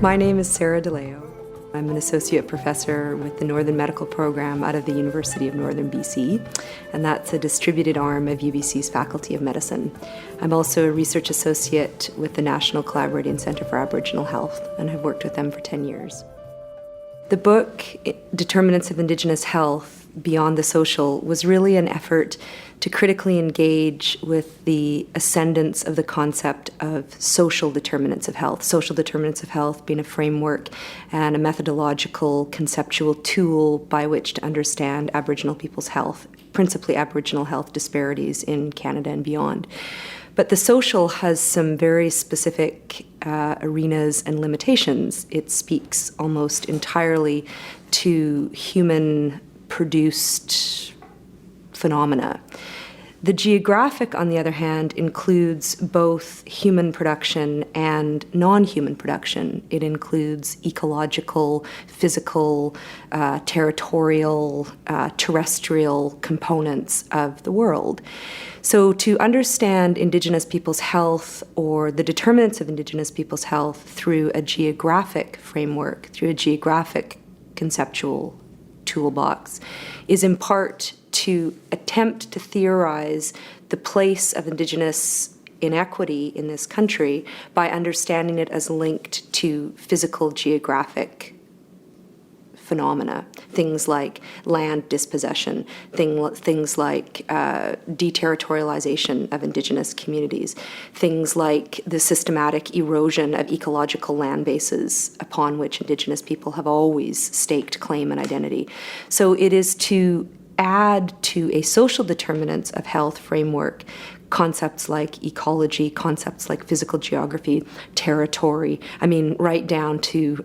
My name is Sarah Leeuw. I'm an associate professor with the Northern Medical Program out of the University of Northern BC, and that's a distributed arm of UBC's Faculty of Medicine. I'm also a research associate with the National Collaborating Centre for Aboriginal Health, and have worked with them for 10 years. The book, Determinants of Indigenous Health, Beyond the Social, was really an effort to critically engage with the ascendance of the concept of social determinants of health. Social determinants of health being a framework and a methodological, conceptual tool by which to understand Aboriginal people's health, principally Aboriginal health disparities in Canada and beyond. But the social has some very specific arenas and limitations. It speaks almost entirely to human-produced phenomena. The geographic, on the other hand, includes both human production and non-human production. It includes ecological, physical, territorial, terrestrial components of the world. So to understand Indigenous people's health or the determinants of Indigenous people's health through a geographic framework, through a geographic conceptual toolbox, is in part to attempt to theorize the place of Indigenous inequity in this country by understanding it as linked to physical geographic phenomena, things like land dispossession, things like deterritorialization of Indigenous communities, things like the systematic erosion of ecological land bases upon which Indigenous people have always staked claim and identity. So it is to add to a social determinants of health framework concepts like ecology, concepts like physical geography, territory, right down to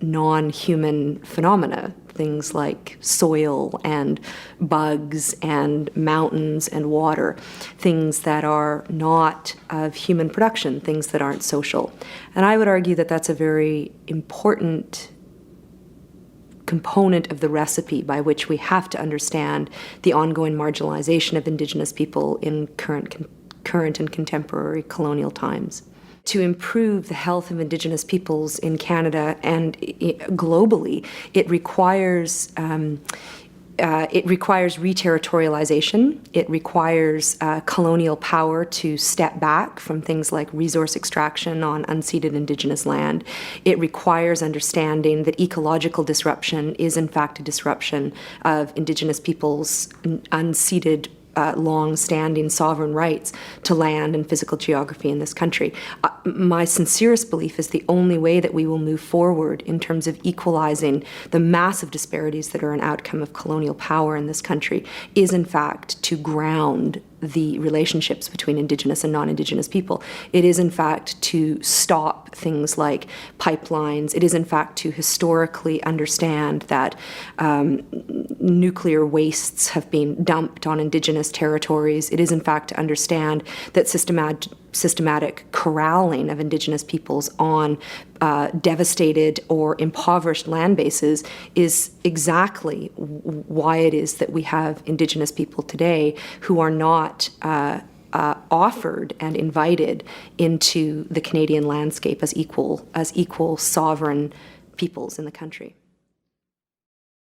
non-human phenomena, things like soil and bugs and mountains and water, things that are not of human production, things that aren't social. And I would argue that that's a very important component of the recipe by which we have to understand the ongoing marginalization of Indigenous people in current and contemporary colonial times. To improve the health of Indigenous peoples in Canada and globally, it requires reterritorialization. It requires colonial power to step back from things like resource extraction on unceded Indigenous land. It requires understanding that ecological disruption is in fact a disruption of Indigenous peoples' unceded long-standing sovereign rights to land and physical geography in this country. My sincerest belief is the only way that we will move forward in terms of equalizing the massive disparities that are an outcome of colonial power in this country is in fact to ground the relationships between Indigenous and non-Indigenous people. It is in fact to stop things like pipelines. It is in fact to historically understand that nuclear wastes have been dumped on Indigenous territories. It is in fact to understand that systematic corralling of Indigenous peoples on devastated or impoverished land bases is exactly why it is that we have Indigenous people today who are not offered and invited into the Canadian landscape as equal sovereign peoples in the country.